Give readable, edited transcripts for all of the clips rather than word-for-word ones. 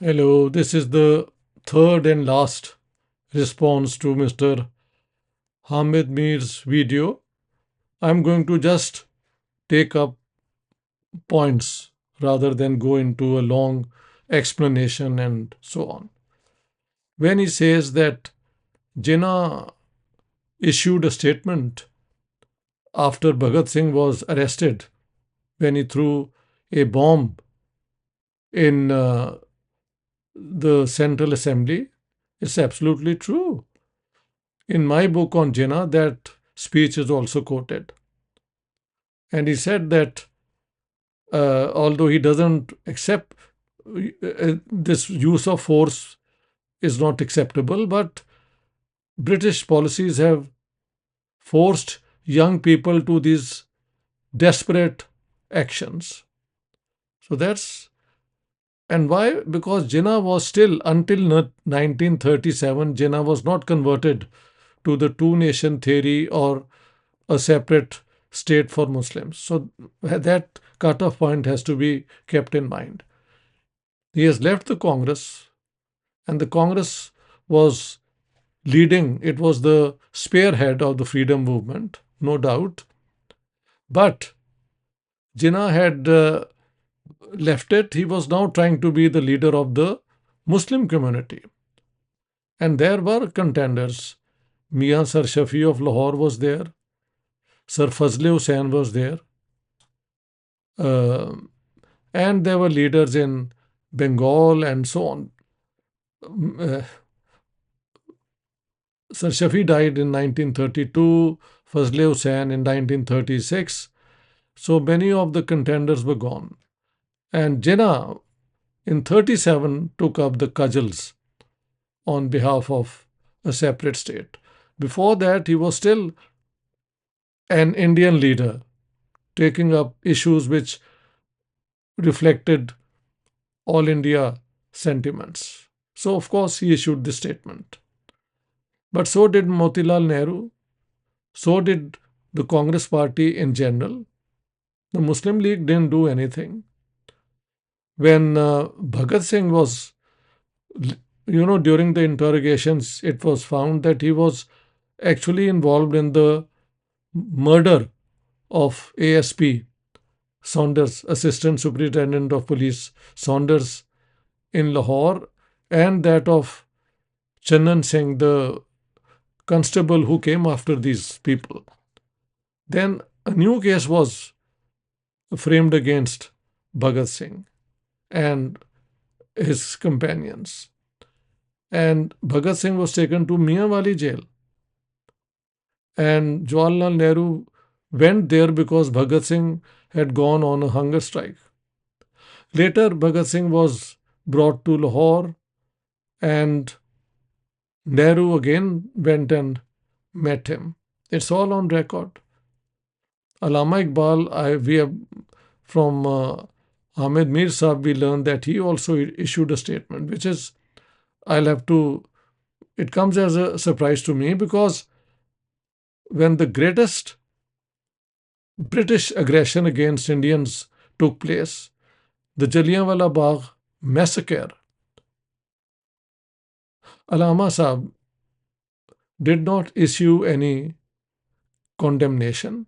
Hello, this is the third and last response to Mr. Hamid Mir's video. I'm going to just take up points rather than go into a long explanation and so on. When he says that Jinnah issued a statement after Bhagat Singh was arrested when he threw a bomb in the Central Assembly, it's absolutely true. In my book on Jinnah, that speech is also quoted. And he said that although he doesn't accept this use of force is not acceptable, but British policies have forced young people to these desperate actions. So that's and why? Because Jinnah was still until 1937, Jinnah was not converted to the two nation theory or a separate state for Muslims. So that cutoff point has to be kept in mind. He has left the Congress, and the Congress was leading, it was the spearhead of the freedom movement, no doubt. But Jinnah had left it. He was now trying to be the leader of the Muslim community. And there were contenders. Mian Sir Shafi of Lahore was there, Sir Fazle Hussain was there, uh, and there were leaders in Bengal and so on. Uh, Sir Shafi died in 1932, Fazle Hussain in 1936. So many of the contenders were gone. And Jinnah in 37 took up the cudgels on behalf of a separate state. Before that, he was still an Indian leader taking up issues which reflected all India sentiments. So, of course, he issued this statement. But so did Motilal Nehru, so did the Congress party in general. The Muslim League didn't do anything. When Bhagat Singh was, during the interrogations, it was found that he was actually involved in the murder of ASP Saunders, Assistant Superintendent of Police Saunders in Lahore, and that of Channan Singh, the constable who came after these people. Then a new case was framed against Bhagat Singh and his companions. And Bhagat Singh was taken to Mianwali jail. And Jawaharlal Nehru went there because Bhagat Singh had gone on a hunger strike. Later, Bhagat Singh was brought to Lahore, and Nehru again went and met him. It's all on record. Allama Iqbal, we have from Hamid Mir Saab, we learned that he also issued a statement, which is, I'll have to, it comes as a surprise to me because when the greatest British aggression against Indians took place, the Jallianwala Bagh massacre, Allama Saab did not issue any condemnation,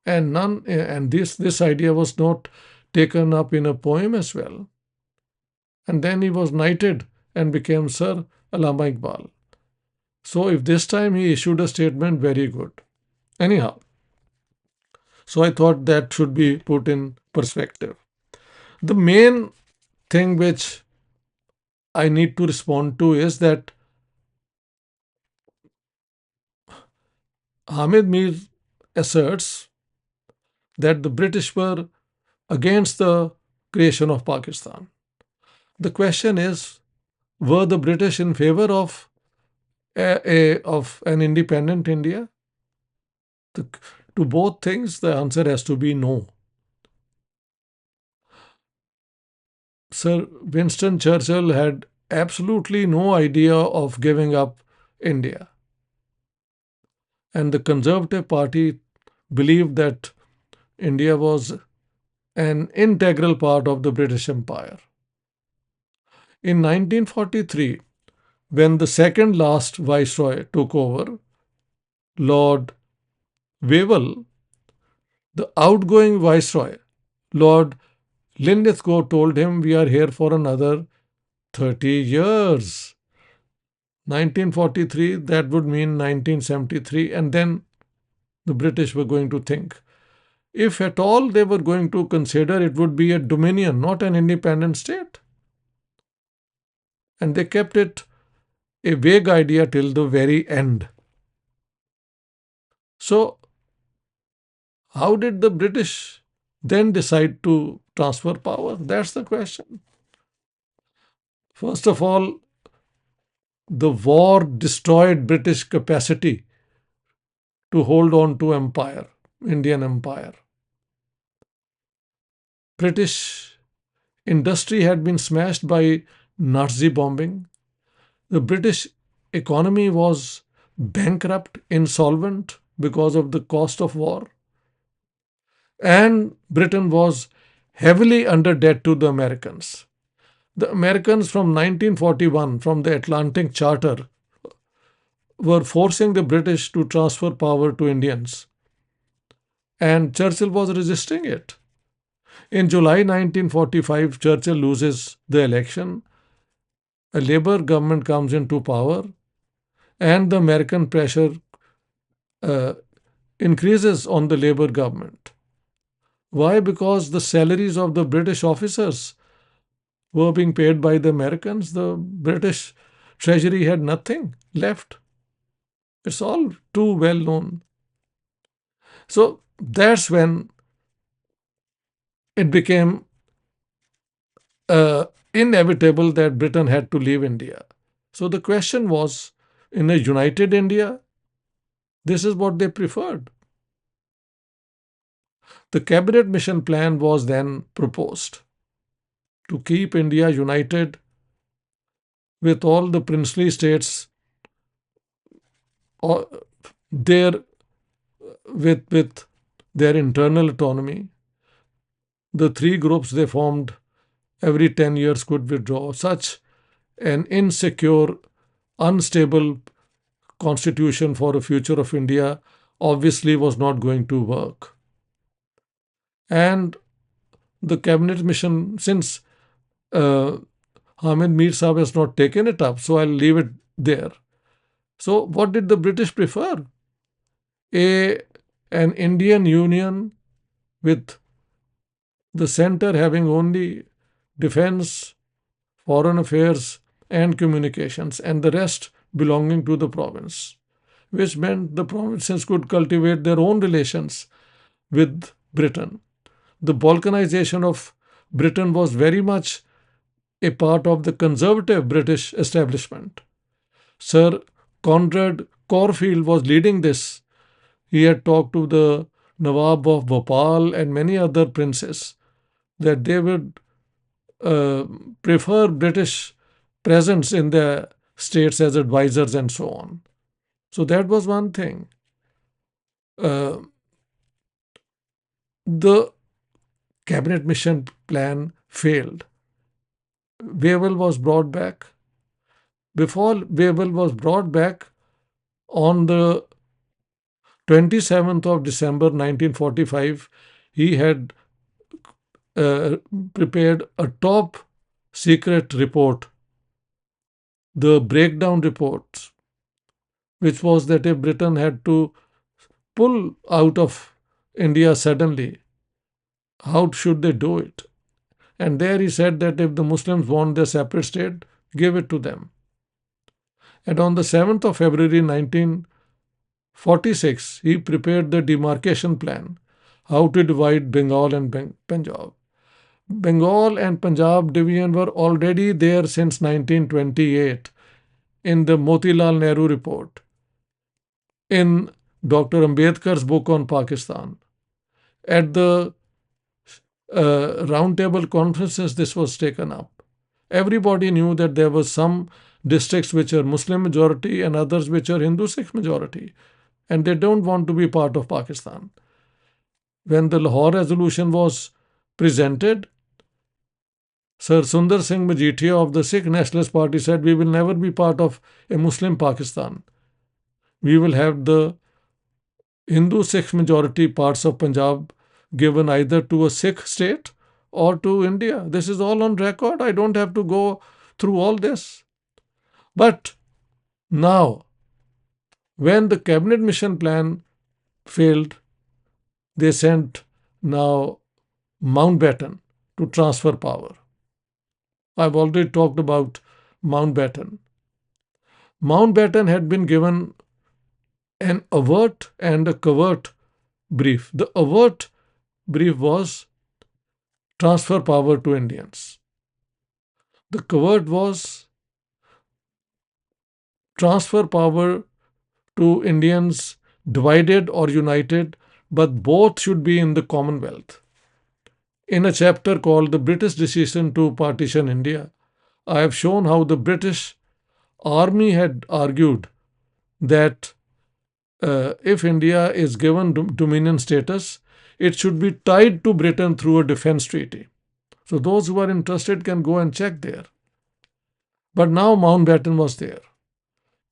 and this idea was not taken up in a poem as well. And then he was knighted and became Sir Allama Iqbal. So if this time he issued a statement, very good. Anyhow, so I thought that should be put in perspective. The main thing which I need to respond to is that Hamid Mir asserts that the British were against the creation of Pakistan. The question is, were the British in favor of of an independent India? The, to both things, the answer has to be no. Sir Winston Churchill had absolutely no idea of giving up India. And the Conservative Party believed that India was an integral part of the British Empire. In 1943, when the second last viceroy took over, Lord Wavell, the outgoing viceroy, Lord Linlithgow, told him, "We are here for another 30 years." 1943, that would mean 1973, and then the British were going to think. If at all they were going to consider, it would be a dominion, not an independent state. And they kept it a vague idea till the very end. So, how did the British then decide to transfer power? That's the question. First of all, the war destroyed British capacity to hold on to empire, Indian empire. British industry had been smashed by Nazi bombing. The British economy was bankrupt, insolvent because of the cost of war. And Britain was heavily under debt to the Americans. The Americans from 1941, from the Atlantic Charter, were forcing the British to transfer power to Indians. And Churchill was resisting it. In July 1945, Churchill loses the election. A Labour government comes into power, and the American pressure uh, increases on the Labour government. Why? Because the salaries of the British officers were being paid by the Americans. The British treasury had nothing left. It's all too well known. So that's when it became inevitable that Britain had to leave India. So the question was, in a united India, this is what they preferred. The cabinet mission plan was then proposed to keep India united with all the princely states there with their internal autonomy. The three groups they formed every 10 years could withdraw. Such an insecure, unstable constitution for a future of India obviously was not going to work. And the cabinet mission, since uh, Hamid Mir Sahib has not taken it up, so I'll leave it there. So, what did the British prefer? A an Indian Union with the center having only defense, foreign affairs, and communications, and the rest belonging to the province, which meant the provinces could cultivate their own relations with Britain. The balkanization of Britain was very much a part of the conservative British establishment. Sir Conrad Corfield was leading this. He had talked to the Nawab of Bhopal and many other princes that they would uh, prefer British presence in the states as advisors and so on. So that was one thing. Uh, the cabinet mission plan failed. Wavell was brought back. Before Wavell was brought back, on the 27th of December 1945, he had uh, prepared a top secret report, the breakdown report, which was that if Britain had to pull out of India suddenly, how should they do it? And there he said that if the Muslims want their separate state, give it to them. And on the 7th of February 1946, he prepared the demarcation plan, how to divide Bengal and Punjab. Bengal and Punjab division were already there since 1928 in the Motilal Nehru report, in Dr. Ambedkar's book on Pakistan. At the roundtable conferences, this was taken up. Everybody knew that there were some districts which are Muslim majority and others which are Hindu Sikh majority, and they don't want to be part of Pakistan. When the Lahore resolution was presented, Sir Sundar Singh Majithia of the Sikh Nationalist Party said, "We will never be part of a Muslim Pakistan. We will have the Hindu Sikh majority parts of Punjab given either to a Sikh state or to India." This is all on record. I don't have to go through all this. But now, when the cabinet mission plan failed, they sent now Mountbatten to transfer power. I've already talked about Mountbatten. Mountbatten had been given an overt and a covert brief. The overt brief was transfer power to Indians. The covert was transfer power to Indians divided or united, but both should be in the Commonwealth. In a chapter called The British Decision to Partition India, I have shown how the British Army had argued that if India is given dominion status, it should be tied to Britain through a defense treaty. So those who are interested can go and check there. But now Mountbatten was there.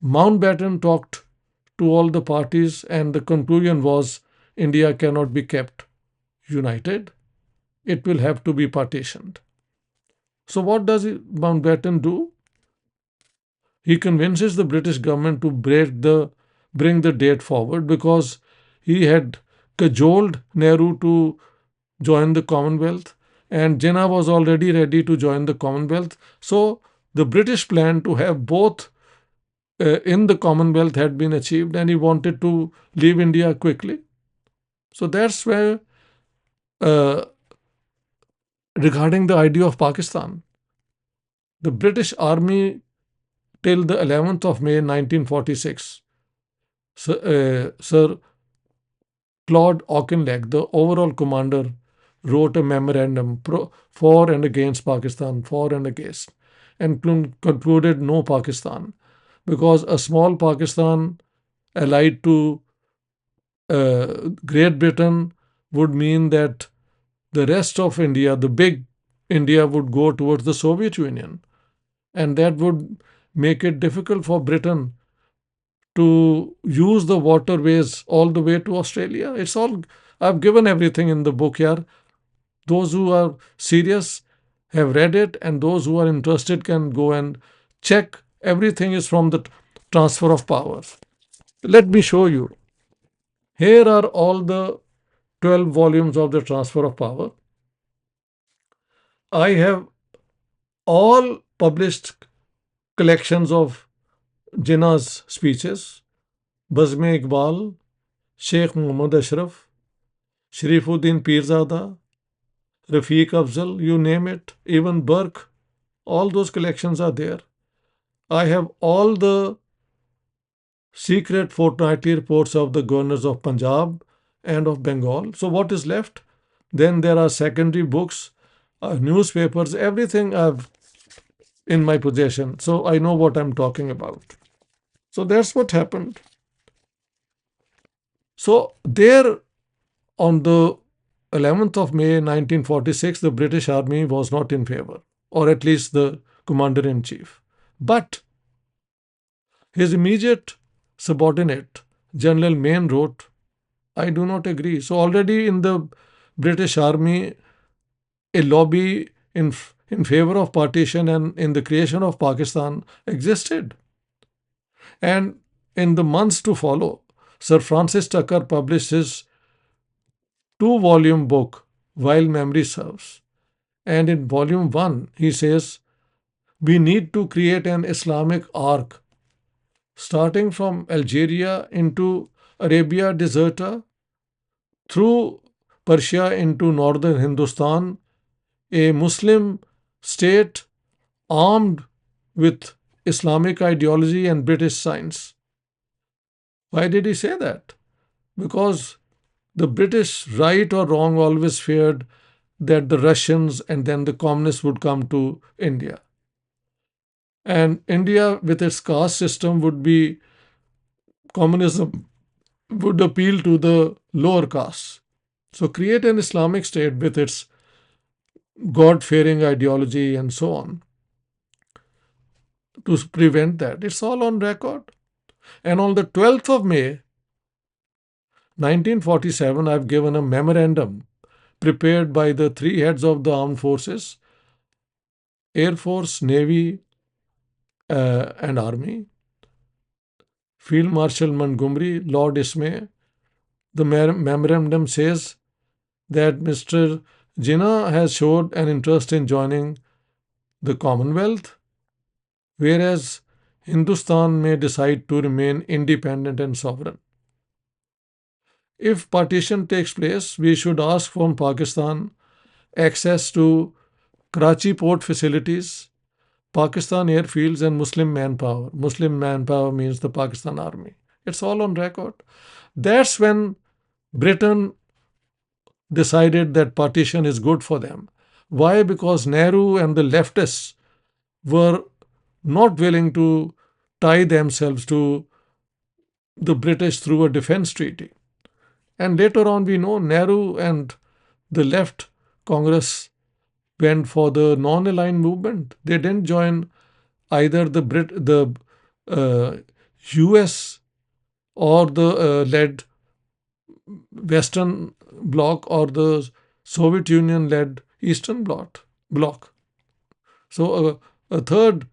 Mountbatten talked to all the parties, and the conclusion was India cannot be kept united. It will have to be partitioned. So what does Mountbatten do? He convinces the British government to bring the date forward because he had cajoled Nehru to join the Commonwealth, and Jinnah was already ready to join the Commonwealth. So the British plan to have both in the Commonwealth had been achieved, and he wanted to leave India quickly. So that's where, uh, regarding the idea of Pakistan, the British Army till the 11th of May 1946, Sir Claude Auchinleck, the overall commander, wrote a memorandum for and against Pakistan, for and against, and concluded no Pakistan, because a small Pakistan allied to Great Britain would mean that the rest of India, the big India, would go towards the Soviet Union, and that would make it difficult for Britain to use the waterways all the way to Australia. It's all, I've given everything in the book here. Those who are serious have read it, and those who are interested can go and check. Everything is from the transfer of power. Let me show you. Here are all the 12 volumes of the transfer of power. I have all published collections of Jinnah's speeches, Bazm-e Iqbal, Sheikh Muhammad Ashraf, Sharifuddin Pirzada, Rafiq Afzal, you name it, even Burke, all those collections are there. I have all the secret fortnightly reports of the governors of Punjab and of Bengal. So what is left? Then there are secondary books, newspapers, everything I've in my possession. So I know what I'm talking about. So that's what happened. So there on the 11th of May 1946, the British Army was not in favor, or at least the commander-in-chief. But his immediate subordinate, General Mayne, wrote, "I do not agree." So already in the British Army, a lobby in favor of partition and in the creation of Pakistan existed. And in the months to follow, Sir Francis Tucker published his two-volume book, While Memory Serves. And in volume 1, he says, we need to create an Islamic arc starting from Algeria into Arabia Deserta, through Persia into northern Hindustan, a Muslim state armed with Islamic ideology and British science. Why did he say that? Because the British, right or wrong, always feared that the Russians and then the communists would come to India. And India, with its caste system, would be communism would appeal to the lower castes. So create an Islamic state with its God-fearing ideology and so on to prevent that. It's all on record. And on the 12th of May, 1947, I've given a memorandum prepared by the three heads of the armed forces, Air Force, Navy, and Army, Field Marshal Montgomery, Lord Ismay. The memorandum says that Mr. Jinnah has showed an interest in joining the Commonwealth, whereas Hindustan may decide to remain independent and sovereign. If partition takes place, we should ask from Pakistan access to Karachi port facilities, Pakistan airfields, and Muslim manpower. Muslim manpower means the Pakistan army. It's all on record. That's when Britain decided that partition is good for them. Why? Because Nehru and the leftists were not willing to tie themselves to the British through a defense treaty. And later on, we know Nehru and the left Congress went for the non-aligned movement. They didn't join either the U.S. or the led Western Bloc or the Soviet Union led Eastern Bloc. So a third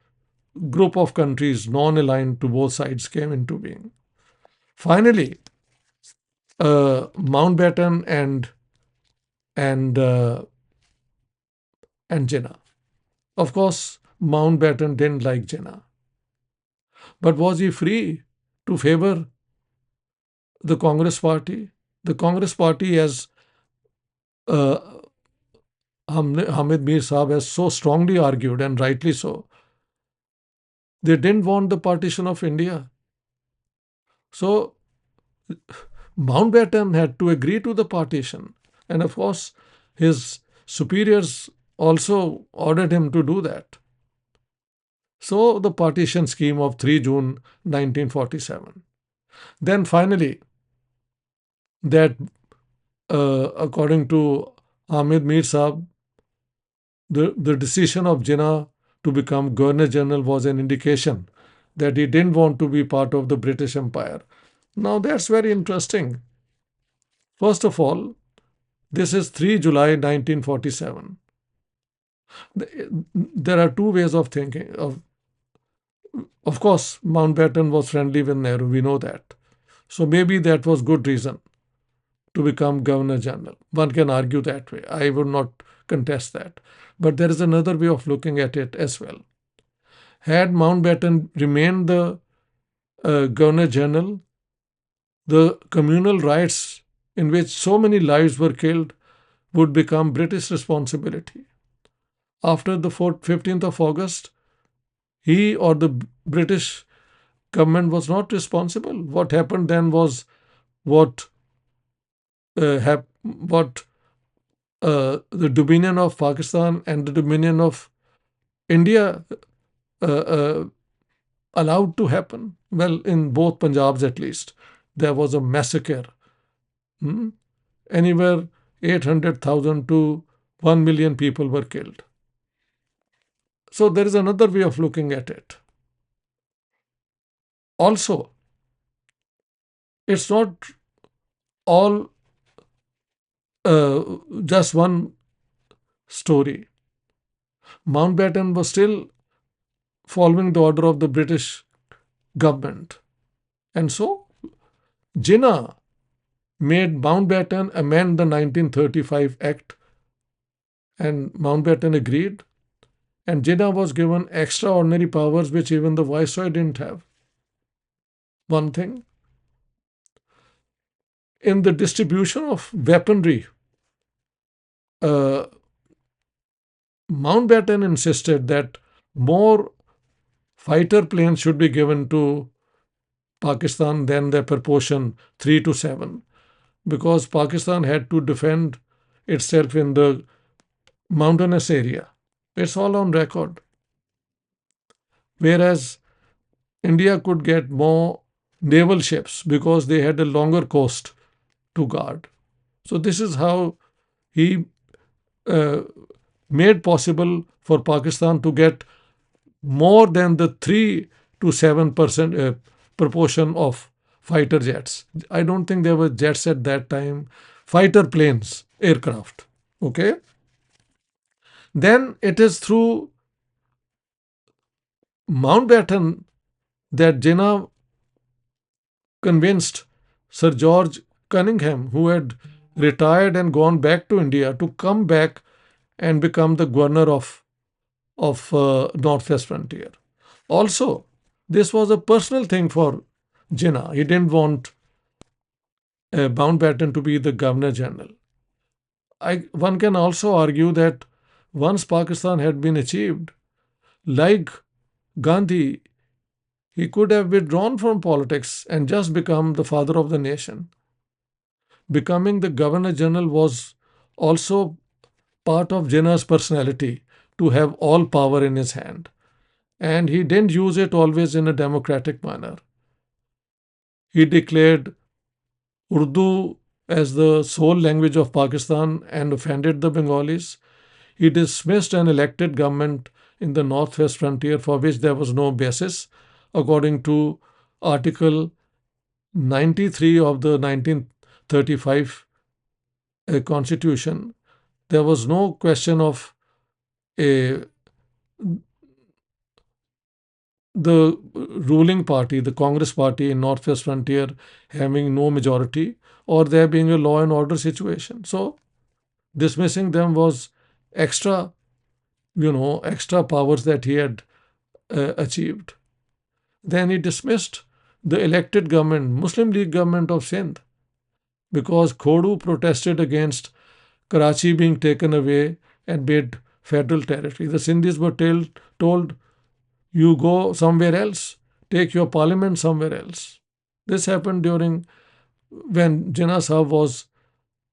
group of countries non-aligned to both sides came into being. Finally, Mountbatten and uh, and Jinnah. Of course, Mountbatten didn't like Jinnah, but was he free to favor the Congress Party? The Congress Party, as uh, Hamid Mir Saab has so strongly argued, and rightly so, they didn't want the partition of India. So Mountbatten had to agree to the partition. And of course, his superiors also ordered him to do that. So the partition scheme of 3 June 1947. Then finally, that according to Ahmed Mir Saab, the decision of Jinnah to become Governor General was an indication that he didn't want to be part of the British Empire. Now that's very interesting. First of all, this is 3 July 1947. There are two ways of thinking. Of course, Mountbatten was friendly with Nehru, we know that. So maybe that was good reason to become Governor General. One can argue that way. I would not contest that. But there is another way of looking at it as well. Had Mountbatten remained the Governor General, the communal riots in which so many lives were killed would become British responsibility. After the 15th of August, he or the British government was not responsible. What happened then was what the dominion of Pakistan and the dominion of India uh, uh, allowed to happen. Well, in both Punjabs at least, there was a massacre. Anywhere 800,000 to 1 million people were killed. So there is another way of looking at it. Also, it's not all just one story. Mountbatten was still following the order of the British government. And so Jinnah made Mountbatten amend the 1935 Act, and Mountbatten agreed. And Jinnah was given extraordinary powers which even the Viceroy didn't have. One thing, in the distribution of weaponry, Mountbatten insisted that more fighter planes should be given to Pakistan than the proportion 3 to 7, because Pakistan had to defend itself in the mountainous area. It's all on record. Whereas India could get more naval ships because they had a longer coast to guard. So this is how he made possible for Pakistan to get more than the 3 to 7% proportion of fighter jets. I don't think there were jets at that time, fighter planes, aircraft. Okay. Then it is through Mountbatten that Jinnah convinced Sir George Cunningham, who had retired and gone back to India, to come back and become the governor of Northwest Frontier. Also, this was a personal thing for Jinnah. He didn't want Mountbatten to be the governor general. One can also argue that once Pakistan had been achieved, like Gandhi, he could have withdrawn from politics and just become the father of the nation. Becoming the governor general was also part of Jinnah's personality to have all power in his hand. And he didn't use it always in a democratic manner. He declared Urdu as the sole language of Pakistan and offended the Bengalis. He dismissed an elected government in the northwest frontier for which there was no basis, according to Article 93 of the 1935 Constitution. There was no question of a the ruling party, the Congress party in Northwest Frontier, having no majority or there being a law and order situation. So dismissing them was extra, extra powers that he had achieved. Then he dismissed the elected government, Muslim League government of Sindh, because Khodu protested against Karachi being taken away and made federal territory. The Sindhis were told, you go somewhere else, take your parliament somewhere else. This happened during when Jinnah Sahib was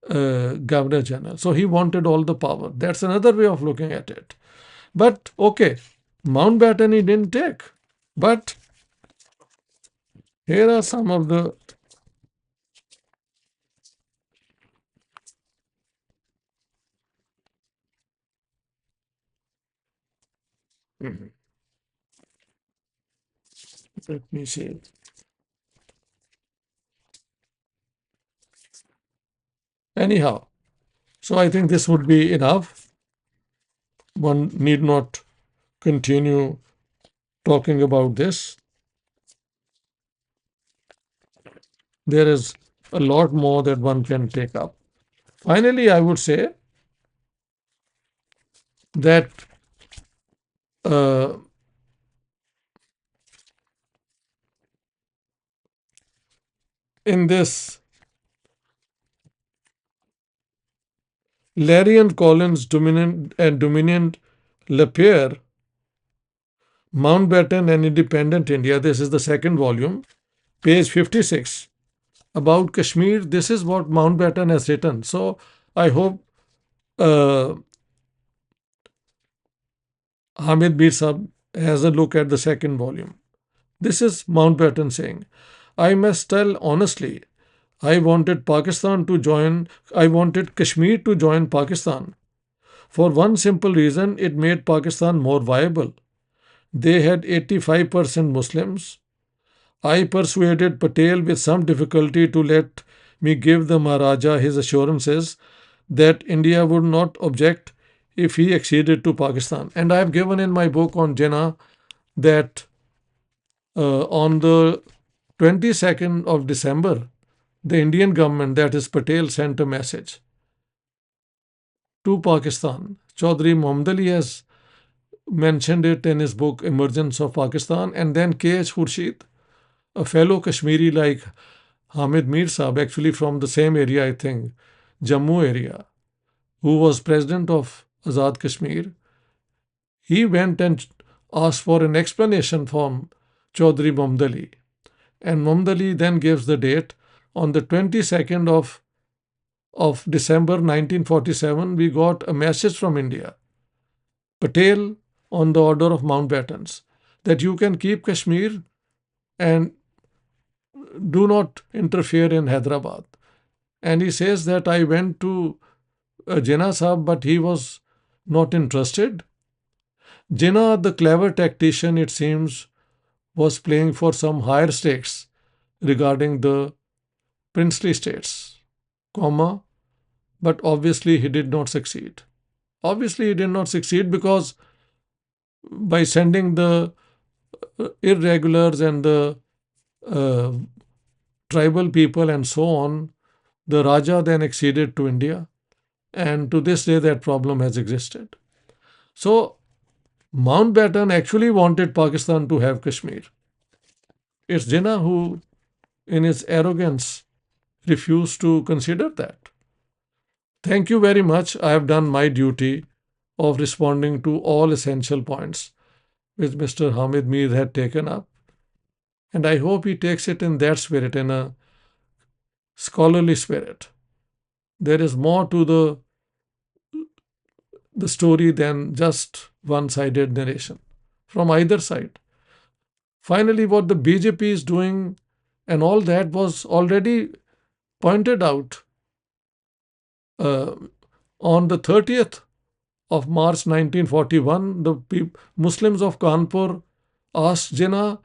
Governor General. So he wanted all the power. That's another way of looking at it. But okay, Mountbatten he didn't take. But here are some of the let me see. Anyhow, so I think this would be enough. One need not continue talking about this. There is a lot more that one can take up. Finally, I would say that uh, in this Larry and Collins Dominant Lapierre, Mountbatten and Independent India, this is the second volume, page 56, about Kashmir. This is what Mountbatten has written. So I hope uh, Hamid Mir Sahib has a look at the second volume. This is Mountbatten saying, I must tell honestly, I wanted Kashmir to join Pakistan. For one simple reason, it made Pakistan more viable. They had 85% Muslims. I persuaded Patel with some difficulty to let me give the Maharaja his assurances that India would not object if he acceded to Pakistan. And I have given in my book on Jinnah that on the 22nd of December, the Indian government, that is Patel, sent a message to Pakistan. Chaudhry Mohammad Ali has mentioned it in his book Emergence of Pakistan, and then K.H. Khurshid, a fellow Kashmiri like Hamid Mir Sahib, actually from the same area, I think, Jammu area, who was president of Azad Kashmir, he went and asked for an explanation from Chaudhry Mohammad Ali. And Mohammad Ali then gives the date on the 22nd of December 1947. We got a message from India, Patel, on the order of Mountbattens, that you can keep Kashmir and do not interfere in Hyderabad. And he says that I went to Jinnah Sahib, but he was not interested. Jinnah, the clever tactician, it seems, was playing for some higher stakes regarding the princely states, comma, but obviously he did not succeed. Obviously, he did not succeed because by sending the irregulars and the uh, tribal people and so on, the Raja then acceded to India, and to this day that problem has existed. So, Mountbatten actually wanted Pakistan to have Kashmir. It's Jinnah who, in his arrogance, refused to consider that. Thank you very much. I have done my duty of responding to all essential points which Mr. Hamid Mir had taken up. And I hope he takes it in that spirit, in a scholarly spirit. There is more to the story than just one sided narration from either side. Finally, what the BJP is doing and all that was already pointed out uh, on the 30th of March 1941. The Muslims of Kanpur asked Jinnah